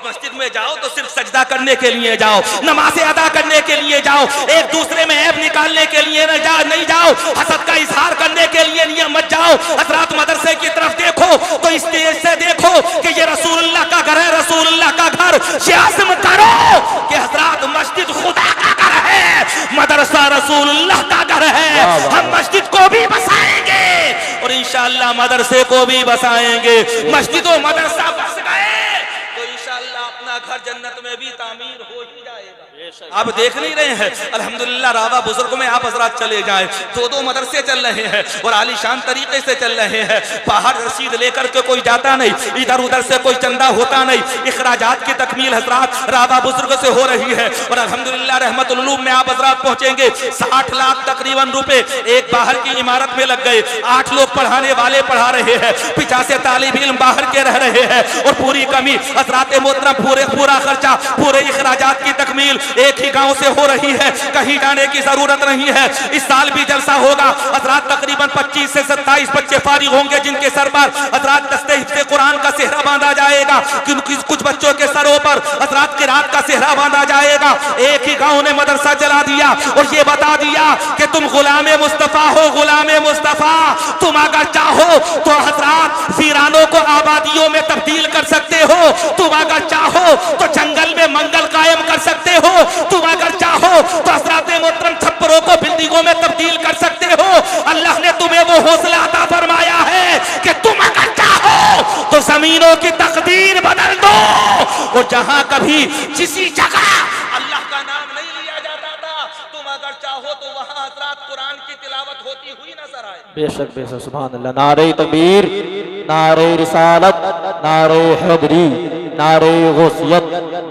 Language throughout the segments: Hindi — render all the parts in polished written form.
मस्जिद में जाओ तो सिर्फ सजदा करने के लिए जाओ, नमाज़ें अदा करने के लिए जाओ, एक दूसरे में ऐब निकालने के लिए नहीं जाओ, हसद का इजहार करने के लिए मत जाओ। हजरात मदरसे की तरफ देखो तो इस तेज से देखो कि ये रसूलुल्लाह का घर है, रसूलुल्लाह का घर। ये आज़म करो कि हजरात मस्जिद खुदा का घर है, मदरसा रसूलुल्लाह का घर है। हम मस्जिद को भी बसाएंगे और इंशाअल्लाह मदरसे को भी बसाएंगे। मस्जिद और मदरसा बस गए तो इंशाअल्लाह अपना घर जन्नत में भी तामीर हो ही जाएगा। आप देख नहीं रहे हैं अल्हम्दुलिल्लाह रावा बुजुर्ग में आप हजरात चले जाएं, दो मदरसे चल रहे हैं और आलीशान तरीके से चल रहे हैं। बाहर रसीद लेकर के कोई जाता नहीं, इधर उधर से कोई चंदा होता नहीं, इखराजात की तकमील हजरात रावा बुजुर्ग से हो रही है। और अल्हम्दुलिल्लाह रहमतुल उलूम में आप हजरात पहुंचेंगे, 60 लाख तकरीबन रुपए एक बाहर की इमारत में लग गए। 8 लोग पढ़ाने वाले पढ़ा रहे हैं, 85 तालिब इल्म बाहर के रह रहे हैं और पूरी कमी हजरात मोहतरम पूरा खर्चा पूरे इखराजात की तकमील एक ही गांव से हो रही है, कहीं जाने की जरूरत नहीं है। इस साल भी जलसा होगा हजरात, तकरीबन 25 से 27 बच्चे फारिग होंगे जिनके सर पर हजरात दस्ते हिफ्ज़े कुरान का सेहरा बांधा जाएगा। कुछ बच्चों के सरों पर हजरात किरात का सेहरा बांधा जाएगा। एक ही गांव ने मदरसा चला दिया और ये बता दिया कि तुम गुलामे मुस्तफा हो, गुलामे मुस्तफा। तुम अगर चाहो तो हजरात वीरानों को आबादियों में तब्दील कर सकते हो, तुम अगर चाहो तो जंगल में मंगल कायम कर सकते हो, तुम अगर चाहो तो हज़रात मोहतरम छप्परों को बिल्डिंगों में तब्दील कर सकते हो। अल्लाह ने तुम्हें वो हौसला अता फरमाया है कि तुम अगर चाहो तो जमीनों की तकदीर बदल दो। और जहां कभी किसी जगह अल्लाह का नाम नहीं लिया जाता था, तुम अगर चाहो तो वहां हज़रात कुरान की तिलावत होती हुई नजर आए। बेशक बेशक सुभान अल्लाह। नारे तकबीर, नारे रिसालत, नारे हैदरी, नारे गौसियत,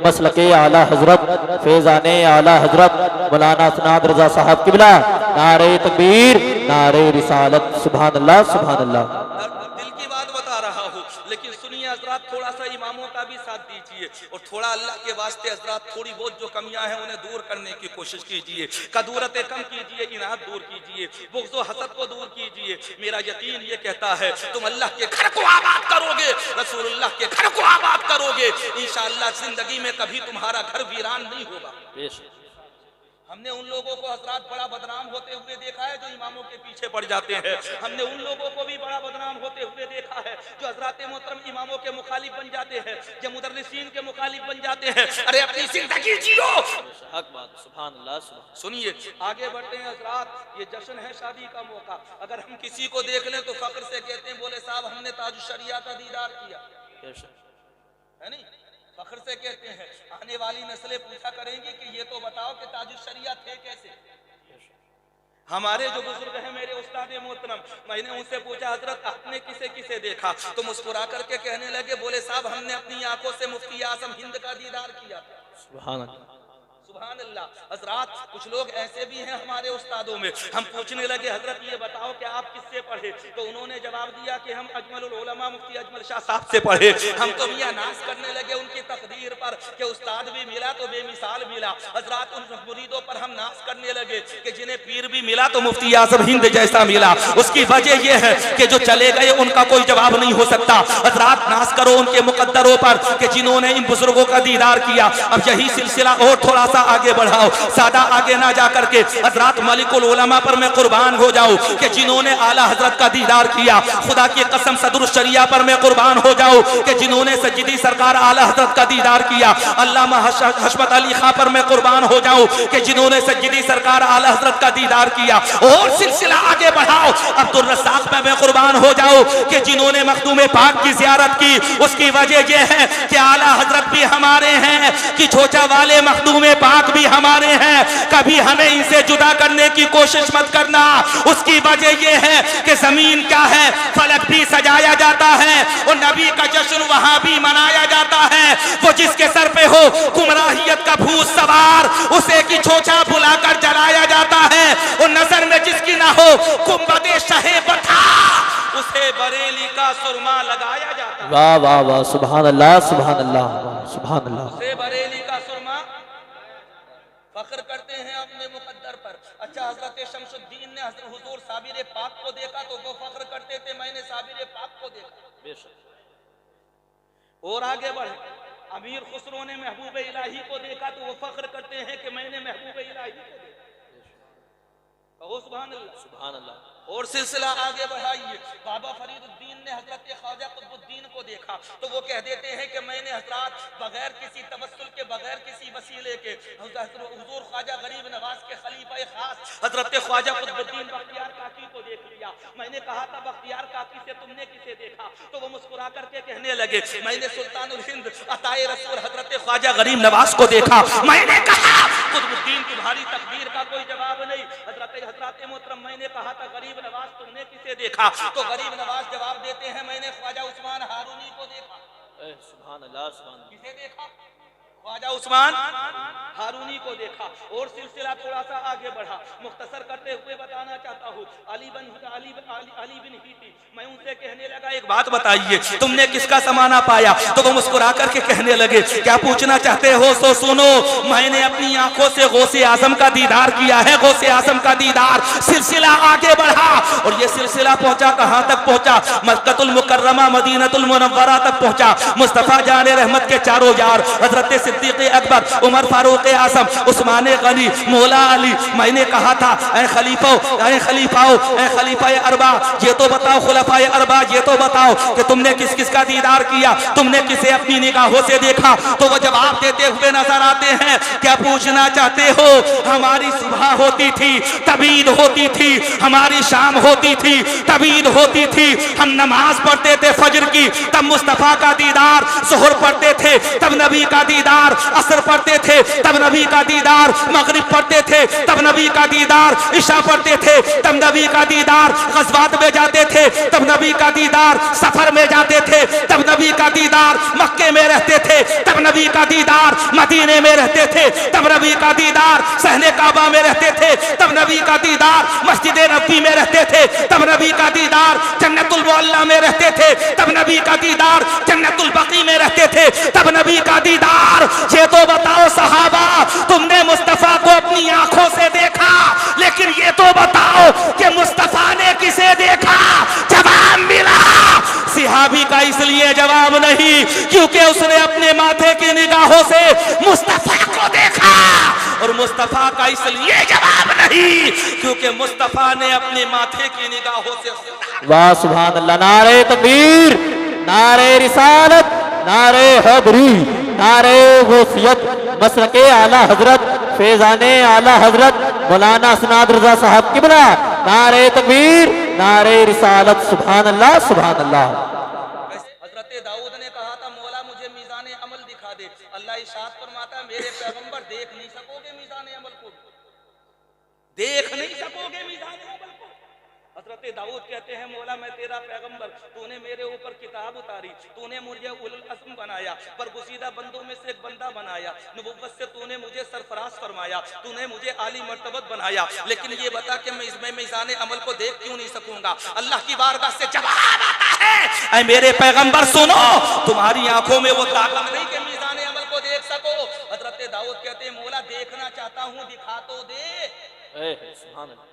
मसलके आला हजरत, फैजाने आला हजरत मौलाना सनाद रजा साहब किबला। नारे तकबीर, नारे रिसालत। सुभान अल्लाह, सुभान अल्लाह। दिल की बात बता रहा हूँ, लेकिन सुनिए हजरात, थोड़ा सा इमामों का भी साथ दीजिए और थोड़ा अल्लाह के वास्ते हजरात थोड़ी बहुत जो कमियां हैं उन्हें दूर करने की कोशिश कीजिए। कदूरतें कम कीजिए, इनात दूर कीजिए, बुग़्ज़ व हसद को दूर कीजिए। मेरा यकीन ये कहता है तुम अल्लाह के घर को आबाद करोगे, रसूलुल्लाह के घर को आबाद करोगे, इंशाअल्लाह जिंदगी में कभी तुम्हारा घर वीरान नहीं होगा। हमने उन लोगों को हजरात बड़ा बदनाम होते हुए देखा है जो इमामों के पीछे पड़ जाते हैं। हमने उन लोगों को भी बड़ा बदनाम होते हुए देखा है जो हजरात मोहतरम इमामों के मुखालिफ बन जाते हैं, जो मुदर्रिसीन के मुखालिफ बन जाते हैं। अरे अपनी जिंदगी जियो। हक बात, सुभान अल्लाह। सुनिए आगे बढ़ते हैं हजरात, ये जश्न है शादी का मौका। अगर हम किसी को देख लें तो फख्र से कहते हैं बोले साहब हमने ताजुश शरिया का दीदार किया, है नहीं? फख्र से कहते हैं। आने वाली नस्लें पूछा करेंगी कि ये तो बताओ कि ताजुश शरिया थे कैसे। हमारे जो बुजुर्ग हैं मेरे उस्ताद मोहतरम, मैंने उनसे पूछा हजरत आपने किसे किसे देखा, तो मुस्कुरा करके कहने लगे बोले साहब हमने अपनी आंखों से मुफ्ती आजम हिंद का दीदार किया। सुभान अल्लाह, सुभान अल्लाह। हजरात कुछ लोग ऐसे भी हैं हमारे उस्तादों में। हम पूछने लगे हजरत ये बताओ कि आप किससे पढ़े, तो उन्होंने जवाब दिया कि हम अजमलुल उलमा मुफ्ती अजमल शाह साहब से पढ़े। हम तो मियां नाज करने लगे उनकी तकदीर पर कि उस्ताद भी मिला तो बेमिसाल मिला। हजरात उन मुरीदों पर हम नाज करने लगे कि जिन्हें पीर भी मिला तो मुफ्ती आजम हिंद जैसा मिला। उसकी वजह यह है कि जो चले गए उनका कोई जवाब नहीं हो सकता। हजरात नाज करो उनके मुकद्दरों पर कि जिन्होंने इन बुजुर्गों का दीदार किया। अब यही सिलसिला और थोड़ा सा आगे बढ़ाओ, सादा आगे ना जा करके हजरात मलिकुल उलमा पर मैं कुर्बान हो जाऊं कि जिन्होंने आला हजरत का दीदार किया। खुदा की कसम सदरुल शरिया पर मैं कुर्बान हो जाऊं कि जिन्होंने सज्जिदी सरकार आला हजरत का दीदार किया। अल्लामा हशमत अली खां पर मैं कुर्बान हो जाऊं कि जिन्होंने सज्जिदी सरकार आला हजरत का दीदार किया। और सिलसिला आगे बढ़ाओ, अब्दुल रज़्ज़ाक़ पे मैं कुर्बान हो जाऊं कि जिन्होंने मखदूम पाक की ज़ियारत की। उसकी वजह यह है कि आला हजरत भी हमारे हैं कि छोटा वाले मखदूम पाक भी हमारे हैं। कभी हमें इनसे जुदा करने की कोशिश मत करना। उसकी वजह यह है कि जमीन क्या है, फलक भी सजाया जाता है और नबी का जश्न वहां भी मनाया जाता है। वो जिसके सर पे हो गुमराहियत का भूत सवार, उसे की छोचा बुलाकर जलाया जाता है। और नजर में जिसकी ना हो कुंबदे शहे बता, उसे बरेली का सुरमा लगाया जाता है। वाह वाह वाह, सुभान अल्लाह, सुभान अल्लाह, सुभान अल्लाह। उसे बरेली का सुरमा फख्र करते हैं अपने मुकद्दर पर। अच्छा हजरत शमसुद्दीन ने हजरत हुजूर साबिर पाक को देखा तो वो फख्र करते थे मैंने साबिर पाक को देखा। और आगे बढ़े अमीर खुसरो ने महबूब इलाही को देखा तो वो फख्र करते हैं कि मैंने महबूब इलाही को देखा। कहो सुभान अल्लाह। सुभान अल्लाह। और सिलसिला आगे बढ़ाइए। बाबा फरीदुद्दीन ने हजरत ख्वाजा कुतुबुद्दीन को देखा तो वो कह देते हैं कि मैंने हजरत बगैर किसी तवस्सुल के, बगैर किसी वसीले के हुजूर ख्वाजा गरीब नवाज के खलीफा खास हजरत ख्वाजा कुतुबुद्दीन बख्तियार काकी को देख लिया। मैंने कहा था बख्तियार काकी से तुमने किसे देखा? तो वो मुस्कुरा करके कहने लगे मैंने सुल्तानुल हिंद अताए रसूल हजरत ख्वाजा गरीब नवाज को देखा। मैंने कहा कुतुबुद्दीन तुम्हारी तकदीर का कोई जवाब नहीं। हजरत मोहतरम मैंने कहा था गरीब नवाज तुमने किसे देखा? तो गरीब नवाज जवाब देते हैं मैंने ख्वाजा उस्मान हारूनी को देखा। सुभान अल्लाह। सुभान अल्लाह। किसे देखा? ख्वाजा उस्मान हारूनी को देखा। और सिलसिला थोड़ा सा आगे बढ़ा। मुख्तसर करते हुए बताना चाहता हूँ अली बिन हीती, मैं उनसे कहने लगा एक बात बताइए तुमने किसका समाना पाया? तो वो मुस्कुरा करके कहने लगे क्या पूछना चाहते हो तो सुनो, मैंने अपनी आंखों से गौसे आजम का दीदार किया है, गौसे आजम का दीदार। सिलसिला आगे बढ़ा और ये सिलसिला पहुंचा कहां तक पहुंचा? मक्कतुल मुकर्रमा मदीनतुल मुनव्वरा तक पहुंचा। मुस्तफा जाने रहमत के चारों यार हजरत सिद्दीक़ अकबर, उमर फारूक आज़म, उस्मान गनी, मौला अली, मैंने कहा था ऐ खलीफा अरबा ये तो बताओ, खुलफाए अरबा ये तो बताओ कि तुमने किस किस का दीदार किया, तुमने किसे अपनी निगाहों से देखा? तो वो जवाब देते हुए नजर आते हैं क्या पूछना चाहते हो? हमारी सुबह होती थी तबीद होती थी, हमारी शाम होती थी तबीद होती थी, हम नमाज पढ़ते थे फजर की तब मुस्तफा का दीदार, जोहर पढ़ते थे तब नबी का दीदार, असर पढ़ते थे तब नबी का दीदार, मगरिब पढ़ते थे तब नबी का दीदार, इशा पढ़ते थे तब नबी का दीदार, गज़वात में जाते थे तब नबी का दीदार, सफर में जाते थे तब नबी का दीदार, मक्के में रहते थे तब नबी का दीदार, मदीने में रहते थे तब नबी का दीदार, सहने काबा में रहते थे तब नबी का दीदार, मस्जिद नबी में रहते थे तब नबी का दीदार, जन्नतुल मुअल्ला में रहते थे तब नबी का दीदार, जन्नतुल बकी में रहते थे तब नबी का दीदार। ये तो बताओ सहाबा तुमने मुस्तफा को अपनी आंखों से देखा, लेकिन ये तो बताओ कि मुस्तफा ने किसे देखा? जवाब मिला सिहाबी का इसलिए जवाब नहीं क्योंकि उसने अपने माथे की निगाहों से मुस्तफा को देखा, और मुस्तफा का इसलिए जवाब नहीं क्योंकि मुस्तफा ने अपने माथे की निगाहों से। वाह सुभान अल्लाह। नारे तकबीर, नारे रिसालत, नारे हैदरी, नारे गौसियत, मसलके आला हजरत, फैजाने आला हजरत मौलाना सनाद रजा साहब किबला। नारे तकबीर, नारे रिसालत। सुभान अल्लाह। सुभान अल्लाह। हजरत दाऊद ने कहा था मौला मुझे मीज़ाने अमल दिखा दे। अल्लाह इरशाद फरमाता मेरे पैगंबर देख नहीं सकोगे मीज़ाने अमल को, देख नहीं सकोगे मीज़ाने अमल को। हजरत दाऊद कहते हैं मौला मैं तेरा पैगंबर, तूने मेरे ऊपर किताब उतारी, तूने मुझे उलुल अज़्म बनाया, बरगुज़ीदा बंदों में से एक बंदा बनाया, नबुव्वत से तूने मुझे सरफराज फरमाया, तूने मुझे आली मर्तबत बनाया, लेकिन ये बता कि मैं इसमें मीज़ाने अमल को देख क्यों नहीं सकूंगा? अल्लाह की बारगाह से जवाब आता है ऐ मेरे पैगंबर सुनो, तुम्हारी आंखों में वो ताकत नहीं कि मीज़ाने अमल को देख सको। हजरत दाऊद कहते हैं मौला देखना चाहता हूँ दिखा तो दे। सुभान अल्लाह।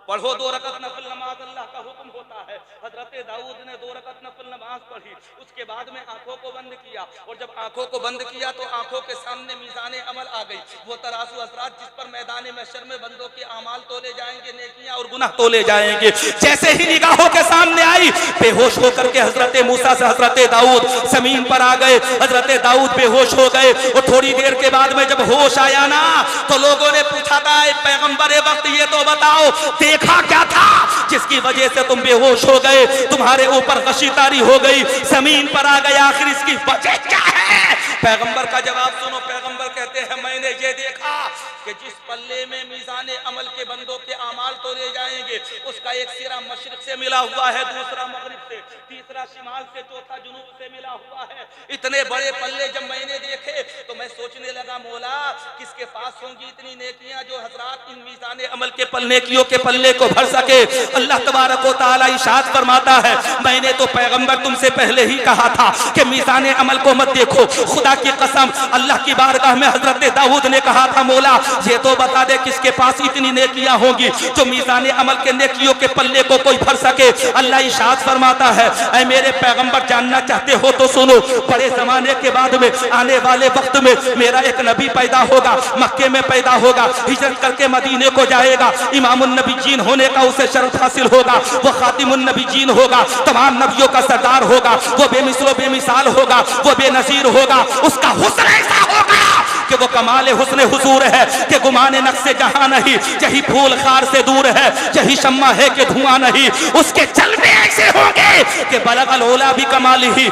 पढ़ो 2 रकअत नफल नमाज, अल्लाह का हुक्म होता है। हजरत दाऊद ने 2 रकअत नफल नमाज पढ़ी, उसके बाद में आंखों को बंद किया, और जब आंखों को बंद किया तो आंखों के सामने मीज़ाने अमल आ गई, वो तराजू हज़रात जिस पर मैदान महशर में बंदों के आमाल तोले जाएंगे, नेकियां और गुनाह तोले जाएंगे। जैसे ही निगाहों के सामने आई बेहोश होकर के हजरत मूसा से हजरत दाऊद जमीन पर आ गए। हजरत दाऊद बेहोश हो गए और थोड़ी देर के बाद में जब होश आया ना तो लोगों ने पूछा था पैगंबर वक्त ये तो बताओ देखा क्या था जिसकी वजह से तुम बेहोश हो गए, तुम्हारे ऊपर गशीतारी हो गई, जमीन पर आ गए, आखिर इसकी वजह क्या है? पैगंबर का जवाब सुनो। पैगंबर कहते हैं मैंने ये देखा कि जिस पल्ले में मीज़ाने अमल के बंदों के आमाल तोले जाएंगे उसका एक सिरा मशरिक से मिला हुआ है, दूसरा मगरिब से, तीसरा शिमाल से, चौथा जुनूब से मिला हुआ है। इतने बड़े पल्ले जब मैंने देखे तो मैं सोचने लगा कहूंगा मौला किसके पास होंगी इतनी नेकियां जो हजरात इन मीज़ान अमल के नेकियों के पल्ले को भर सके। अल्लाह तबारक व तआला इरशाद फरमाता है, मैंने तो पैगंबर तुमसे पहले ही कहा था कि मीज़ान अमल को मत देखो। खुदा की कसम अल्लाह की बारगाह में हजरत दाऊद ने कहा था, मौला ये तो बता दे किसके पास इतनी नेकियां होंगी जो मीज़ान अमल के नेकियों के पल्ले को कोई भर सके। अल्लाह इरशाद फरमाता है, ऐ मेरे पैगंबर जानना चाहते हो तो सुनो, बड़े जमाने के बाद में आने वाले वक्त में मेरा एक नबी पैदा होगा, मक्के में पैदा होगा, हिजरत करके मदीने को जाएगा, इमामुन नबीजीन होने का उसे शर्फ हासिल होगा, वो खातिमुन नबीजीन होगा, तमाम नबियों का सरदार होगा, वो बेमिसलो बेमिसाल होगा, वो बेनजीर होगा, उसका हुस्न ऐसा होगा कि वो कमाल हुस्न हुजूर है कि गुमाने नक्शे जहां नहीं, यही फूल खार से दूर है, यही शम्मा है कि धुआं नहीं, उसके चलने ऐसे होंगे कि बलगल ओला भी कमाली ही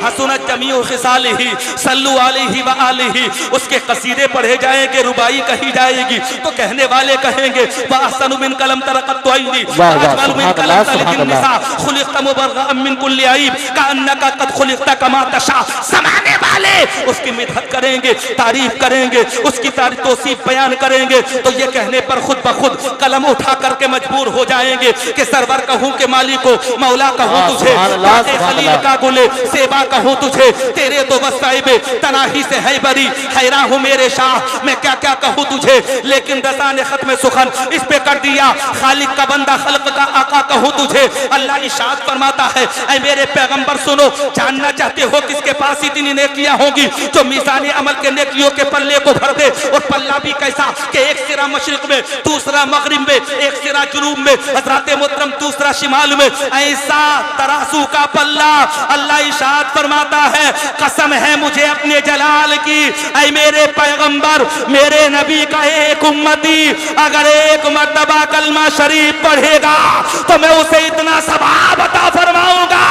हसनत जमीउ खिसालिही सल्लु अलैहि व आलिही। उसके कसीदे पढ़े जाएंगे, रुबाई कही जाएगी तो कहने वाले कहेंगे वाहसनु मिन कलम तरक़त तोइनी अजमल मिन कलम तलकिन निसा खुलिक़त मुबर्रअन मिन कुल्लि ऐब कअन्नका क़द खुलिक़त कमा तशा। ज़माने वाले उसकी मिदहत करेंगे, तारीफ करेंगे, उसकी तौसीफ बयान करेंगे तो ये कहने पर खुद ब खुद कलम उठा करके मजबूर हो जाएंगे कि सरवर कहूँ के मालिक को, मौला कहूँ तुझे, खलील का गुले सेबा कहूँ तुझे, तेरे तो बस साहिबे तनाही से है बरी, हैरान हूँ मेरे शाह मैं क्या क्या कहूँ तुझे। लेकिन रज़ा ने खत्म सुखन इस पे कर दिया, खालिक का बंदा खल्क का आका कहूँ तुझे। अल्लाह इरशाद फरमाता है, ऐ मेरे पैगंबर सुनो, जानना चाहते हो किसके पास इतनी नेकियां होंगी जो मीज़ान अमल के नेकियों के पल्ले को भर दे। और पल्ला भी कैसा कि एक सिरा मशरिक में, दूसरा मगरिब में, एक सिरा जुनूब में, हज़रत मोहतरम दूसरा शिमाल में, ऐसा तराजू का पल्ला। अल्लाह इरशाद फरमाता है, कसम है मुझे अपने जलाल की, ऐ मेरे पैगंबर मेरे नबी का एक उम्मती अगर एक मर्तबा कलमा शरीफ पढ़ेगा तो मैं उसे इतना सवाब अता फरमाऊंगा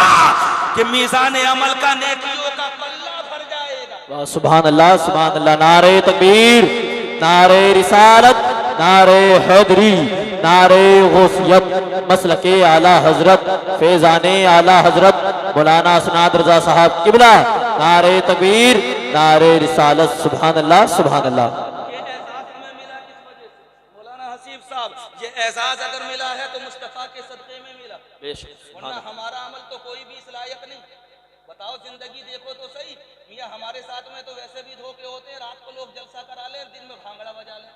कि मीज़ान अमल का नेकियों का पल्ला भर जाएगा। सुभान अल्लाह, सुभान अल्लाह। नारे तकबीर, नारे रिसालत, नारे हैदरी, नारे गौसियत, मसलके आला हजरत, फैजाने आला हजरत मौलाना सनाद रजा साहब किबला। नारे तकबीर, नारे रिसालत। सुभान अल्लाह, सुभान अल्लाह। ये एजाज हमें मिला किस वजह से? मौलाना हसीब साहब, ये एजाज अगर मिला है तो मुस्तफा के सदक़े में मिला, वरना हमारा अमल तो कोई भी इस लायक नहीं। बताओ जिंदगी देखो तो सही, मियाँ हमारे साथ में तो वैसे भी धोखे होते हैं, रात को लोग जलसा करा ले, दिन में भांगड़ा बजा ले।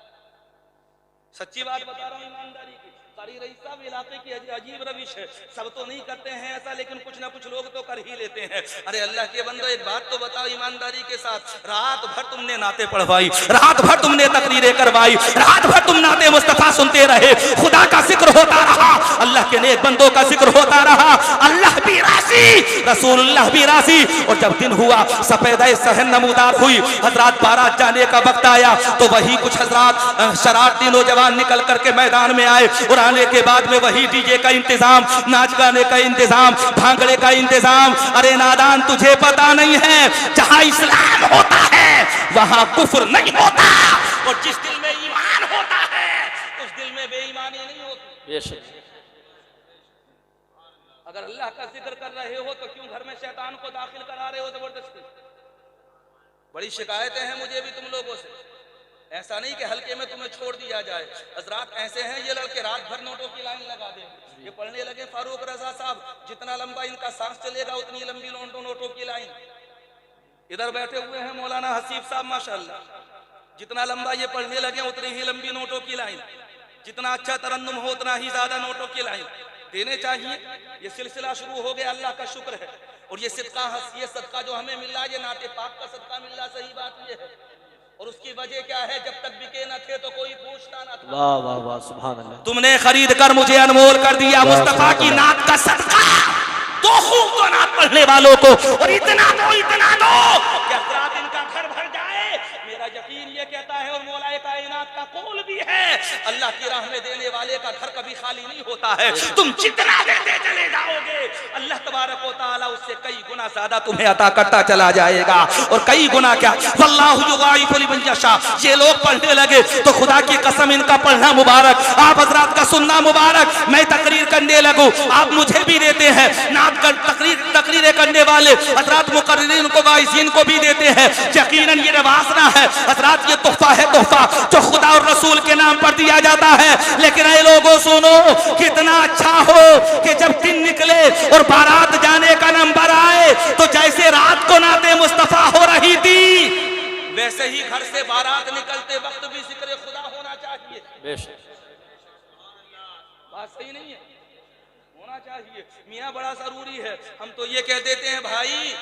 सच्ची बात बता रहा हूँ ईमानदारी की। कारी रईस साहब इलाके की अजीब रविश है, सब तो नहीं करते हैं ऐसा, लेकिन कुछ ना कुछ लोग तो कर ही लेते हैं। अरे अल्लाह के बंदो एक बात तो बताओ ईमानदारी के साथ, रात भर तुमने नाते पढ़वाई, रात भर तुमने तकरीरें करवाई, रात भर तुम नाते मुस्तफा सुनते रहे, खुदा का जिक्र होता रहा, अल्लाह के नेक बंदों का जिक्र होता रहा, अल्लाह भी राजी, रसूलुल्लाह भी राजी। और जब दिन हुआ, सफेदा सहन नमूदार हुई, हजरात बारात जाने का वक्त आया तो वही कुछ हजरात शरारती नौजवान निकल करके मैदान में आए और आने के बाद में वही डीजे का इंतजाम, नाच गाने का इंतजाम, भांगड़े का इंतजाम। अरे नादान तुझे पता नहीं है, जहां इस्लाम होता है वहां कुफ्र नहीं होता, और जिस दिल में ईमान होता है उस दिल में बेईमानी नहीं होती। अगर अल्लाह का जिक्र कर रहे हो तो क्यों घर में शैतान को दाखिल करा रहे हो जबरदस्ती? बड़ी शिकायतें हैं मुझे भी तुम लोगों से। ऐसा नहीं कि हल्के में तुम्हें छोड़ दिया जाए। हजरात ऐसे हैं ये लड़के रात भर नोटों की लाइन लगा देंगे। ये पढ़ने लगे फारूक रजा साहब, जितना लंबा इनका सांस चलेगा उतनी लंबी नोटों की लाइन। इधर बैठे हुए हैं मौलाना हसीब साहब माशाल्लाह, जितना लंबा ये पढ़ने लगे उतनी ही लंबी नोटों की लाइन, जितना अच्छा तरन्नुम हो उतना ही ज्यादा नोटों की लाइन देने चाहिए। ये सिलसिला शुरू हो गया, अल्लाह का शुक्र है। और ये सदका जो हमें मिल रहा है, ये नाते पाक का सदका मिल रहा, सही बात ये है। और उसकी वजह क्या है? जब तक बिके न थे तो कोई पूछता न था। वाह वाह वाह, सुभान अल्लाह। तुमने खरीद कर मुझे अनमोल कर दिया मुस्तफा की नात का सदका, दो खूब को नात पढ़ने वालों को, और इतना दो कि हज़रात इनका घर भर जाए। मेरा यकीन ये कहता है, और मौलाए कायनात का कौल भी है, अल्लाह की राह में देने वाले का घर कभी खाली नहीं होता है। तुम जितना देते चले जाओगे अल्लाह तबारक व तआला उससे कई गुना ज्यादा तुम्हें अता करता चला जाएगा। और कई गुना क्या, वल्लाहु युगाइफु लिमन यशा। ये लोग पढ़ने लगे तो खुदा की कसम इनका पढ़ना मुबारक, आप हजरात का सुनना मुबारक। मैं तकरीर करने लगूं, आप मुझे भी देते हैं, नात कर तकरीरें करने वाले हजरात मुकर्रिरीन को वाइज़ीन को भी देते हैं। यकीनन ये नवाजना है हजरात, ये तोहफा है, तोहफा जो खुदा और रसूल के नाम पर दिया जाता है। लेकिन ऐ लोगों सुनो, कितना अच्छा हो कि जब दिन निकले और बारात जाने का नंबर आए तो जैसे रात को नाते मुस्तफा हो रही थी वैसे ही घर से बारात निकलते वक्त भी जिक्र खुदा होना चाहिए। बात सही नहीं है? होना चाहिए। मियाँ बड़ा जरूरी है। हम तो ये कह देते हैं भाई,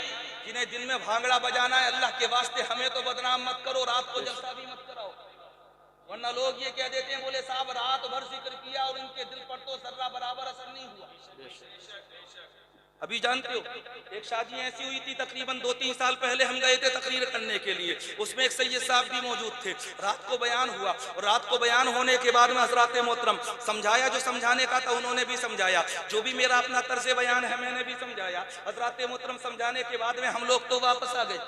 जिन्हें दिन में भांगड़ा बजाना है अल्लाह के वास्ते हमें तो बदनाम मत करो, रात को जलसा भी मत कराओ। वरना लोग ये कह देते हैं बोले साहब रात भर जिक्र किया और इनके दिल पर तो जर्रा बराबर असर नहीं हुआ। अभी जानते हो एक शादी ऐसी हुई थी तकरीबन 2-3 साल पहले, हम गए थे तकरीर करने के लिए, उसमें एक सैयद साहब भी मौजूद थे। रात को बयान हुआ और रात को बयान होने के बाद में हजरात मोहतरम समझाया, जो समझाने का था उन्होंने भी समझाया, जो भी मेरा अपना तर्ज बयान है मैंने भी समझाया। हजरात मोहतरम समझाने के बाद में हम लोग तो वापस आ गए।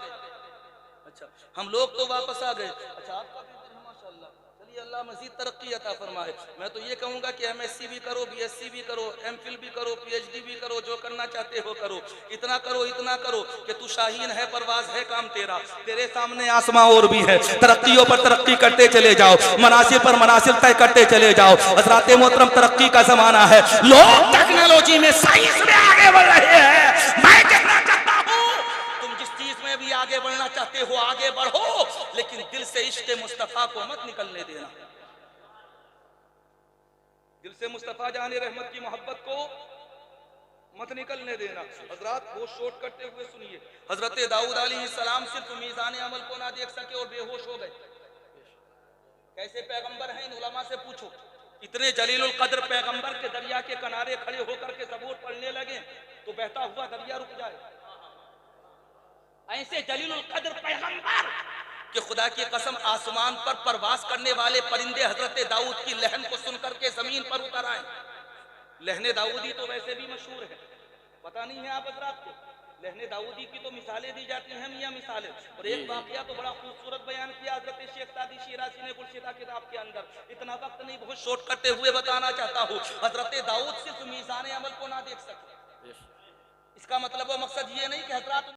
अच्छा, हम लोग तो वापस आ गए। अच्छा, आपका माशाअल्लाह, चलिए अल्लाह मजीद तरक्की अता फरमाए। मैं तो ये कहूँगा कि MSc भी करो, BSc भी करो, MPhil भी करो, PhD भी करो, जो करना चाहते हो करो। इतना करो कि तू शाहीन है, परवाज है काम तेरा, तेरे सामने आसमां और भी है। तरक्कियों पर तरक्की करते चले जाओ, मनासिब पर मनासिब तय करते चले जाओ। हज़रात मोहतरम तरक्की का जमाना है, लोग टेक्नोलॉजी में, साइंस में आगे बढ़ रहे हैं। मैं कहना चाहता हूँ तुम जिस चीज में भी आगे बढ़ना चाहते हो आगे बढ़ो, लेकिन दिल से इश्क मुस्तफा को मत निकलने देना। दिल से मुस्तफा जाने रहमत की मोहब्बत को मत निकलने देना। हजरात वो शॉर्ट करते हुए सुनिए, हजरत दाऊद अलैहिस्सलाम सिर्फ मीज़ान अमल को ना देख सके और बेहोश हो गए। कैसे पैगंबर हैं, इन उलमा से पूछो। इतने जलीलुल कद्र पैगंबर के दरिया के किनारे खड़े होकर के ज़बूर पढ़ने लगे तो बहता हुआ दरिया रुक जाए। ऐसे जलीलुल कद्र पैगंबर कि खुदा की कसम आसमान पर परवास करने वाले परिंदे हजरत दाऊद की लहन को सुनकर के जमीन पर उतर आए। लहने दाऊदी तो वैसे भी मशहूर है, पता नहीं है आप हजरात को। लहने दाऊदी की तो मिसालें दी जाती हैं, मियां मिसालें। और एक वाकया तो बड़ा खूबसूरत बयान किया हजरत शेख सादी शिराजी ने गुलशिता किताब के अंदर। इतना वक्त नहीं, बहुत शॉर्ट करते हुए बताना चाहता हूँ। हजरत दाऊद सिर्फ मीज़ान अमल को ना देख सके, इसका मतलब वो मकसद ये नहीं कि हजरात